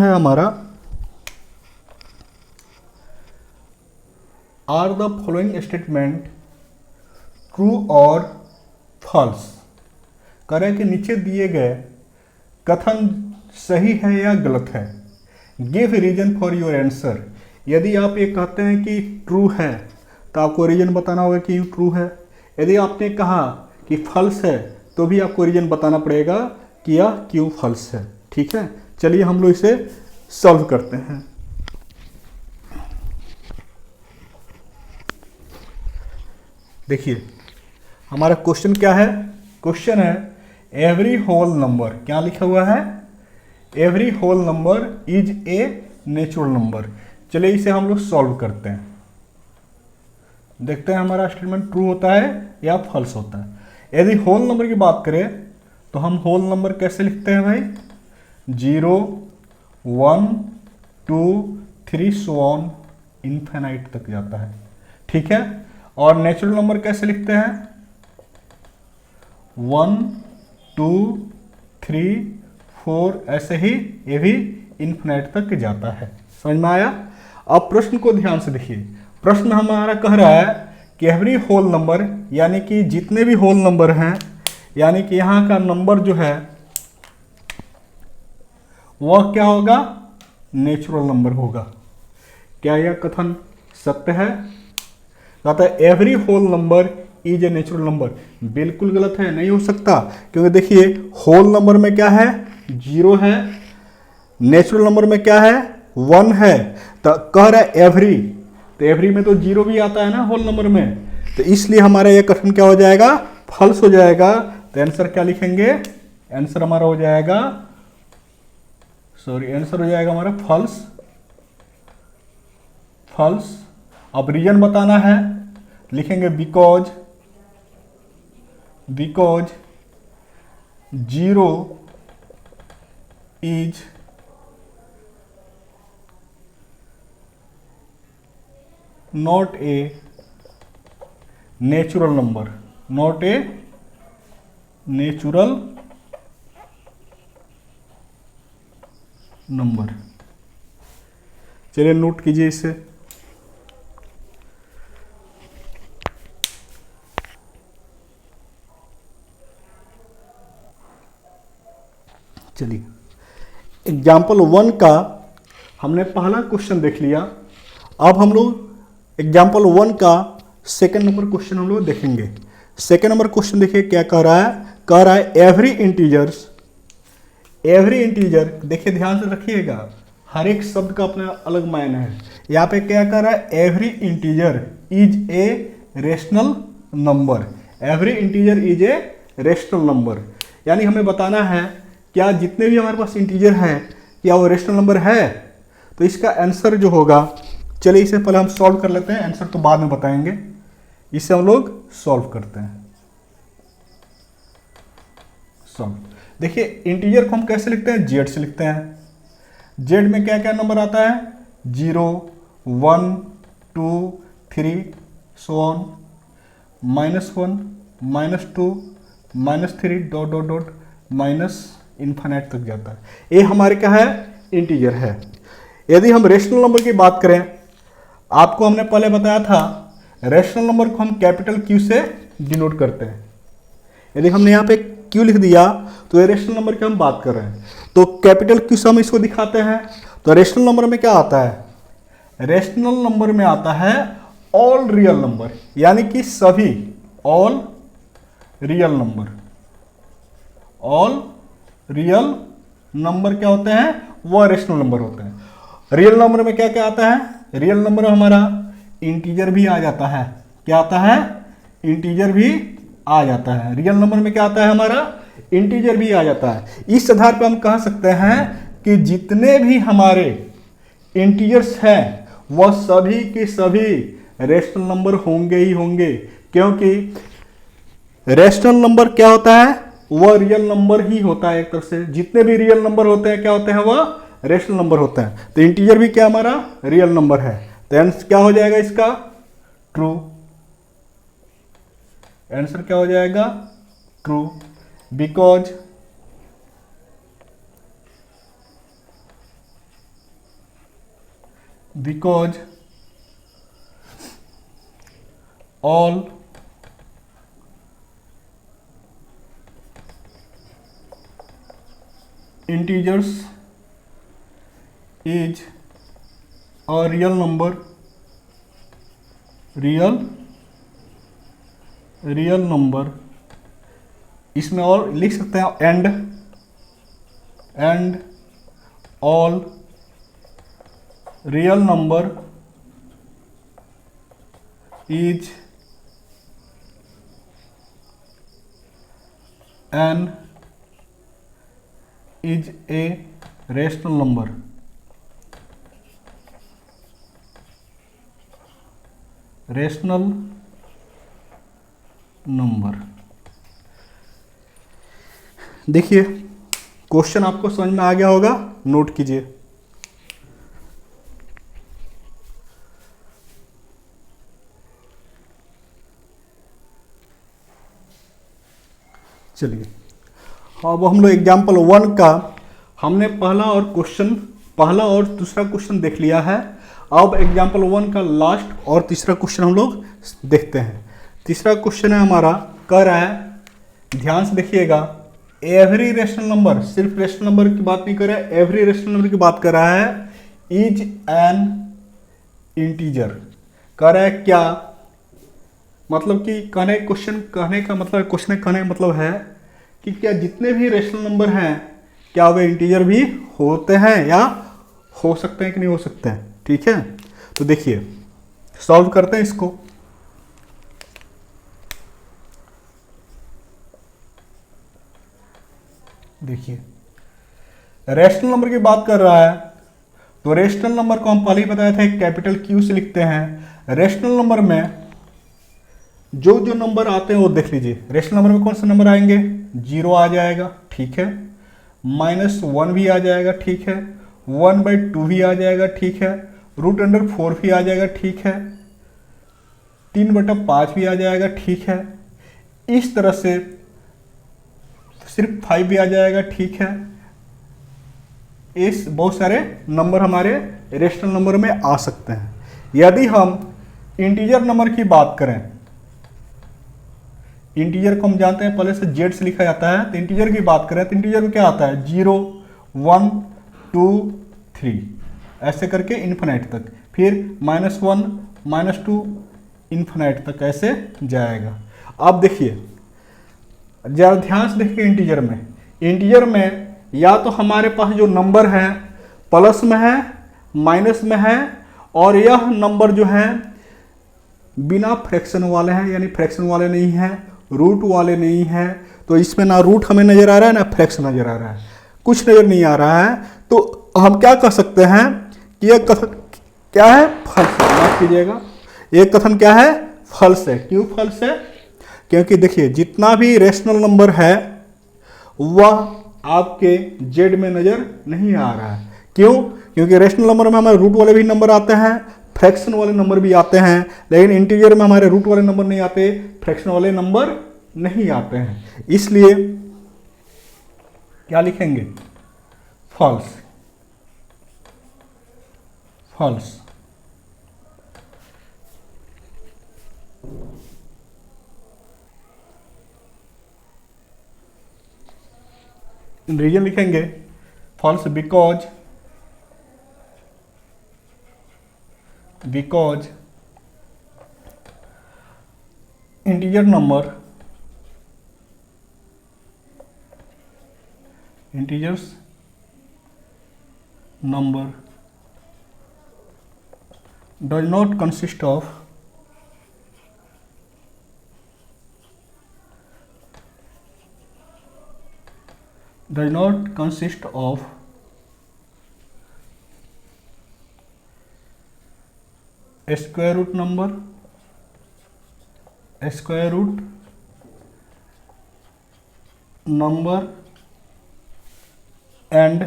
है हमारा, are the following statement true और फॉल्स। कह रहे हैं कि नीचे दिए गए कथन सही है या गलत है। Give reason for your answer. यदि आप ये कहते हैं कि ट्रू है तो आपको रीजन बताना होगा कि ट्रू है। यदि आपने कहा कि फॉल्स है तो भी आपको रीजन बताना पड़ेगा कि यह क्यों फॉल्स है। ठीक है, चलिए हम लोग इसे सॉल्व करते हैं। देखिए हमारा क्वेश्चन क्या है। क्वेश्चन है एवरी होल नंबर, क्या लिखा हुआ है, every whole number is a natural number. चलिए इसे हम लोग सॉल्व करते हैं, देखते हैं हमारा स्टेटमेंट ट्रू होता है या फॉल्स होता है। यदि होल नंबर की बात करें तो हम होल नंबर कैसे लिखते हैं भाई, 0 1 2 3 सो ऑन इनफिनाइट तक जाता है। ठीक है, और नेचुरल नंबर कैसे लिखते हैं, 1 2 3 4 ऐसे ही ये भी इनफिनाइट तक जाता है। समझ में आया। अब प्रश्न को ध्यान से देखिए। प्रश्न हमारा कह रहा है कि एवरी होल नंबर, यानी कि जितने भी होल नंबर हैं, यानी कि यहाँ का नंबर जो है वह क्या होगा, नेचुरल नंबर होगा। क्या यह कथन सत्य है। कहता है every whole number is a natural number. बिल्कुल गलत है, नहीं हो सकता, क्योंकि देखिए होल नंबर में क्या है, 0 है, नेचुरल नंबर में क्या है, 1 है। तो कह रहा है एवरी, तो एवरी में तो 0 भी आता है ना होल नंबर में, तो इसलिए हमारा यह कथन क्या हो जाएगा, फॉल्स हो जाएगा। तो आंसर क्या लिखेंगे, आंसर हमारा हो जाएगा, सॉरी आंसर हो जाएगा हमारा फॉल्स, फॉल्स। अब रीजन बताना है, लिखेंगे because 0 is not a natural number, not a natural number. चलिए नोट कीजिए इसे। चलिए एग्जाम्पल 1 का हमने पहला क्वेश्चन देख लिया। अब हम लोग एग्जाम्पल 1 का सेकंड नंबर क्वेश्चन हम लोग देखेंगे। सेकंड नंबर क्वेश्चन देखिए क्या कह रहा है, कह रहा है एवरी इंटीजर्स, एवरी इंटीजर, देखिए ध्यान से रखिएगा, हर एक शब्द का अपना अलग मायना है। यहाँ पे क्या कह रहा है, every integer is a rational number, every integer is a rational number. यानी हमें बताना है क्या जितने भी हमारे पास इंटीजर हैं क्या वो रेशनल नंबर है। तो इसका आंसर जो होगा, चलिए इसे पहले हम सॉल्व कर लेते हैं, आंसर तो बाद में बताएंगे। इसे हम लोग सॉल्व करते हैं, सॉल्व। देखिए इंटीजर को हम कैसे लिखते हैं, जेड से लिखते हैं। जेड में क्या क्या नंबर आता है, 0 1 2 3 so on, -1 -2 -3 dot dot dot minus infinite तक जाता है। ये हमारे क्या है, इंटीजर है। यदि हम रेशनल नंबर की बात करें, आपको हमने पहले बताया था रेशनल नंबर को हम कैपिटल क्यू से डिनोट करते हैं। यदि हमने यहाँ पे क्यू लिख दिया तो ये रेशनल नंबर की हम बात कर रहे हैं, तो कैपिटल क्यू से हम इसको दिखाते हैं। तो रेशनल नंबर में क्या आता है, रेशनल नंबर में आता है ऑल रियल नंबर, यानी कि सभी, all real number, all real number क्या होते हैं, वह रेशनल नंबर होते हैं। रियल नंबर में क्या क्या आता है, रियल नंबर हमारा इंटीजर भी आ जाता है। क्या आता है, इंटीजर भी आ जाता है। रियल नंबर में क्या आता है हमारा, इंटीजर भी आ जाता है। इस आधार पर हम कह सकते हैं कि जितने भी हमारे इंटीजर्स हैं वह सभी के सभी रेशनल नंबर होंगे ही होंगे, क्योंकि रेशनल नंबर क्या होता है, वह रियल नंबर ही होता है। एक तरह से जितने भी रियल नंबर होते हैं क्या होते हैं, वह रेशनल नंबर होते हैं। तो इंटीजर भी क्या हमारा रियल नंबर है। तो आंसर क्या हो जाएगा इसका, ट्रू। आंसर क्या हो जाएगा, true, because because all integers is a real number, real number। इसमें और लिख सकते हैं and all real number is an is a rational number। rational number। देखिए क्वेश्चन आपको समझ में आ गया होगा, नोट कीजिए। चलिए अब हम लोग एग्जाम्पल 1 का हमने पहला और दूसरा क्वेश्चन देख लिया है। अब एग्जाम्पल 1 का लास्ट और तीसरा क्वेश्चन हम लोग देखते हैं। तीसरा क्वेश्चन है हमारा, कह रहा है, ध्यान से देखिएगा, एवरी रेशनल नंबर, सिर्फ रेशनल नंबर की बात नहीं कर रहा है, एवरी रेशनल नंबर की बात कर रहा है, इज एन इंटीजर। कह रहा है क्या, मतलब कि क्वेश्चन कहने का मतलब है कि क्या जितने भी रेशनल नंबर हैं क्या वे इंटीजर भी होते हैं या हो सकते हैं कि नहीं हो सकते हैं। ठीक है, तो देखिए सॉल्व करते हैं इसको। देखिए रेशनल नंबर की बात कर रहा है, तो रेशनल नंबर को हम पहले ही बताया था कैपिटल क्यू से लिखते हैं। रेशनल नंबर में जो नंबर आते हैं वो देख लीजिए। रेशनल नंबर में कौन से नंबर आएंगे, 0 आ जाएगा, ठीक है, -1 भी आ जाएगा, ठीक है, 1/2 भी आ जाएगा, ठीक है, √4 भी आ जाएगा, ठीक है, 3/5 भी आ जाएगा, ठीक है, इस तरह से सिर्फ 5 भी आ जाएगा, ठीक है। इस बहुत सारे नंबर हमारे रेशनल नंबर में आ सकते हैं। यदि हम इंटीजर नंबर की बात करें, इंटीजर को हम जानते हैं पहले से जेड से लिखा जाता है, तो इंटीजर की बात करें तो इंटीजर में क्या आता है, 0 1 2 3 ऐसे करके इन्फिनाइट तक, फिर -1 -2 इन्फिनाइट तक ऐसे जाएगा। अब देखिए जरा ध्यान से देखिए, इंटीजर में या तो हमारे पास जो नंबर है प्लस में है, माइनस में है, और यह नंबर जो है बिना फ्रैक्शन वाले हैं, यानी फ्रैक्शन वाले नहीं हैं, रूट वाले नहीं हैं। तो इसमें ना रूट हमें नजर आ रहा है ना फ्रैक्शन नजर आ रहा है, कुछ नजर नहीं आ रहा है। तो हम क्या कह सकते हैं कि यह कथन क्या है, फल्स है। माफ कीजिएगा, ये कथन क्या है, फल्स है। क्यों फल्स है, क्योंकि देखिए जितना भी रेशनल नंबर है वह आपके जेड में नजर नहीं आ रहा है। क्यों, क्योंकि रेशनल नंबर में हमारे रूट वाले भी नंबर आते हैं, फ्रैक्शन वाले नंबर भी आते हैं, लेकिन इंटीजर में हमारे रूट वाले नंबर नहीं आते, फ्रैक्शन वाले नंबर नहीं आते हैं। इसलिए क्या लिखेंगे, फॉल्स। फॉल्स। रीजन लिखेंगे false because integer number does not consist of a square root number, and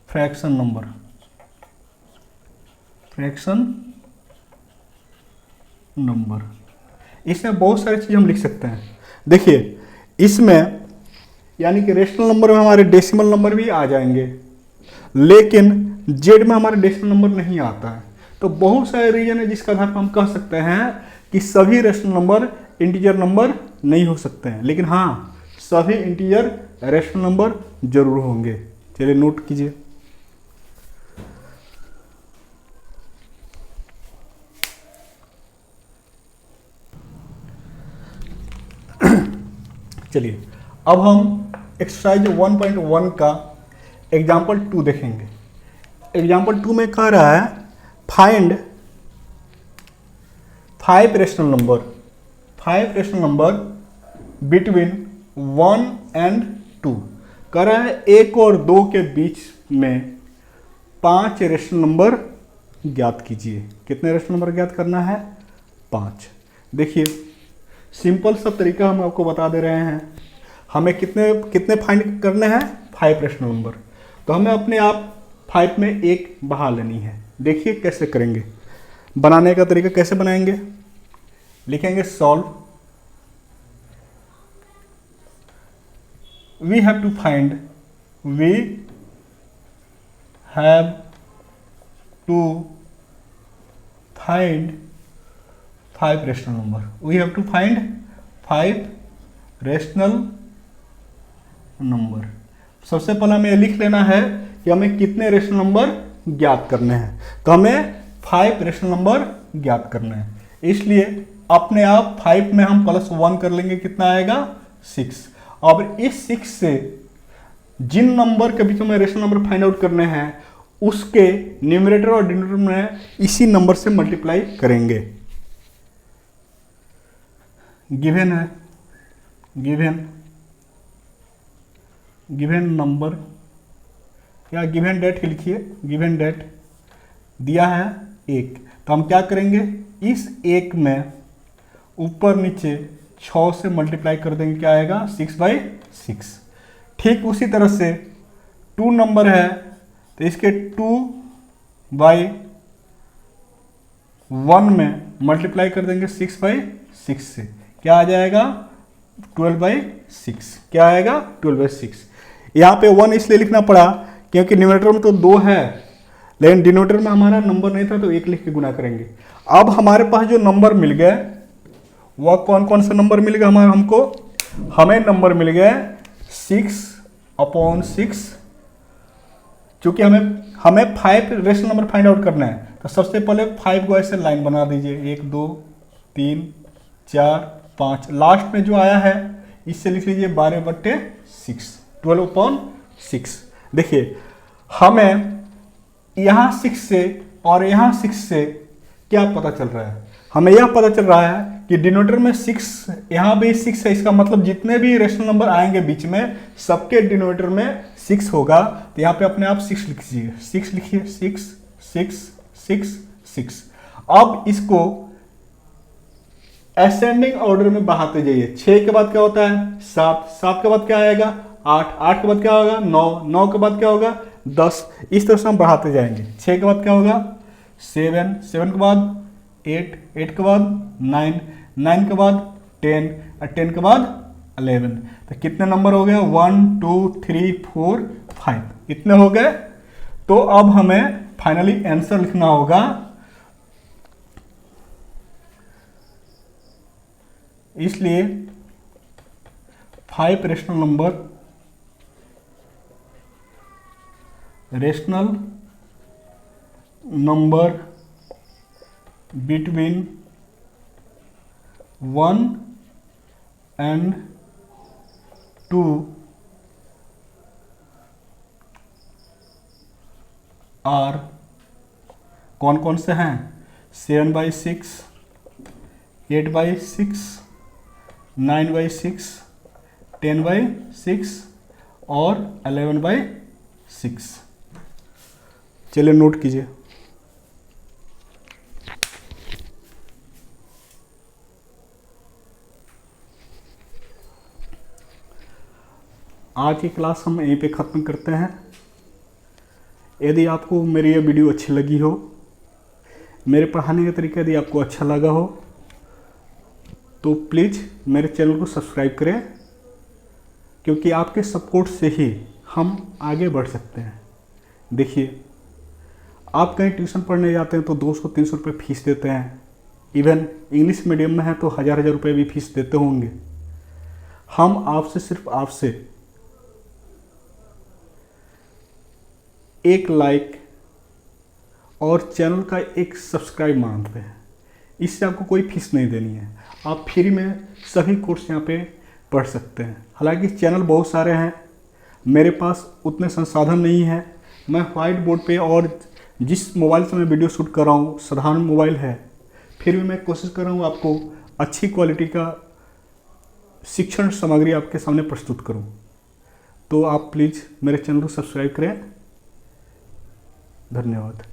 fraction number. इसमें बहुत सारी चीज़ हम लिख सकते हैं। देखिए इसमें यानी कि रेशनल नंबर में हमारे डेसिमल नंबर भी आ जाएंगे, लेकिन जेड में हमारा डेसिमल नंबर नहीं आता है। तो बहुत सारे रीजन है जिसका आधार पर हम कह सकते हैं कि सभी रेशनल नंबर इंटीजर नंबर नहीं हो सकते हैं, लेकिन हाँ सभी इंटीजर रेशनल नंबर जरूर होंगे। चलिए नोट कीजिए। चलिए अब हम एक्सरसाइज 1.1 का एग्जाम्पल 2 देखेंगे। एग्जाम्पल 2 में कह रहा है find 5 rational number between 1 and 2। कह रहा है 1 और 2 के बीच में 5 रेशनल नंबर ज्ञात कीजिए। कितने रेशनल नंबर ज्ञात करना है? 5। देखिए सिंपल सा तरीका हम आपको बता दे रहे हैं। हमें कितने फाइंड करने हैं? 5 रेशनल नंबर। तो हमें अपने आप 5 में 1 बहा लेनी है। देखिए कैसे करेंगे, बनाने का तरीका कैसे बनाएंगे। लिखेंगे solve, we have to find five rational number. We have to find 5 rational number. सबसे पहले हमें ये लिख लेना है कि हमें कितने रेशनल नंबर ज्ञात करने हैं। तो हमें 5 रेशनल नंबर ज्ञात करना है, इसलिए अपने आप 5 में हम +1 कर लेंगे। कितना आएगा? 6। अब इस 6 से जिन नंबर के बीच में रेशनल नंबर फाइंड आउट करने हैं उसके न्यूमरेटर और डिनोमिनेटर में इसी नंबर से मल्टीप्लाई करेंगे। गिवन है, गिवन नंबर या गिवन डेट ही लिखिए। गिवन डेट दिया है 1, तो हम क्या करेंगे? इस 1 में ऊपर नीचे 6 से मल्टीप्लाई कर देंगे। क्या आएगा? 6/6। ठीक उसी तरह से 2 नंबर है तो इसके 2/1 में मल्टीप्लाई कर देंगे 6/6 से। क्या आ जाएगा? 12/6। क्या आएगा? 12/6। यहाँ पे 1 इसलिए लिखना पड़ा क्योंकि न्यूमरेटर में तो 2 है, लेकिन डिनोमिनेटर में हमारा नंबर नहीं था तो 1 लिख के गुना करेंगे। अब हमारे पास जो नंबर मिल गए वह कौन कौन सा नंबर मिल गया हमको? हमें नंबर मिल गया 6/6। चूंकि हमें 5 रेशनल नंबर फाइंड आउट करना है तो सबसे पहले 5 को ऐसे लाइन बना दीजिए। 1 2 3 4 5। लास्ट में जो आया है इससे लिख लीजिए 12/6, 12/6। देखिए हमें यहाँ 6 से और यहाँ 6 से क्या पता चल रहा है? हमें यह पता चल रहा है कि डिनोमिनेटर में 6, यहाँ भी 6 है। इसका मतलब जितने भी रेशनल नंबर आएंगे बीच में सबके डिनोमिनेटर में 6 होगा। तो यहाँ पे अपने आप 6 लिखिए। 6 लिखिए। 6 6 6 6। अब इसको असेंडिंग ऑर्डर में बढ़ाते जाइए। 6 के बाद क्या होता है? 7, 7 के बाद क्या आएगा? 8, 8 के बाद क्या होगा? 9, 9 के बाद क्या होगा? 10। इस तरह से हम बढ़ाते जाएंगे। 6 के बाद क्या होगा? 7, 7 के बाद 8, 8 के बाद 9, 9 के बाद 10 और 10 के बाद 11। तो कितने नंबर हो गए? 1 2 3 4 5। इतने हो गए। तो अब हमें फाइनली आंसर लिखना होगा। इसलिए 5 rational number between 1 and 2 are कौन कौन से हैं? 7/6, 8/6, 9/6, 10/6 और 11/6। चलिए नोट कीजिए। आज की क्लास हम यहीं पे ख़त्म करते हैं। यदि आपको मेरी ये वीडियो अच्छी लगी हो, मेरे पढ़ाने का तरीका यदि आपको अच्छा लगा हो तो प्लीज़ मेरे चैनल को सब्सक्राइब करें, क्योंकि आपके सपोर्ट से ही हम आगे बढ़ सकते हैं। देखिए आप कहीं ट्यूशन पढ़ने जाते हैं तो 200-300 रुपये फीस देते हैं, इवन इंग्लिश मीडियम में है तो हज़ार रुपये भी फीस देते होंगे। हम आपसे सिर्फ आपसे एक लाइक और चैनल का एक सब्सक्राइब मांगते हैं। इससे आपको कोई फीस नहीं देनी है, आप फ्री में सभी कोर्स यहाँ पे पढ़ सकते हैं। हालांकि चैनल बहुत सारे हैं, मेरे पास उतने संसाधन नहीं है। मैं व्हाइट बोर्ड पे और जिस मोबाइल से मैं वीडियो शूट कर रहा हूँ साधारण मोबाइल है, फिर भी मैं कोशिश कर रहा हूँ आपको अच्छी क्वालिटी का शिक्षण सामग्री आपके सामने प्रस्तुत करूँ। तो आप प्लीज़ मेरे चैनल को सब्सक्राइब करें। धन्यवाद।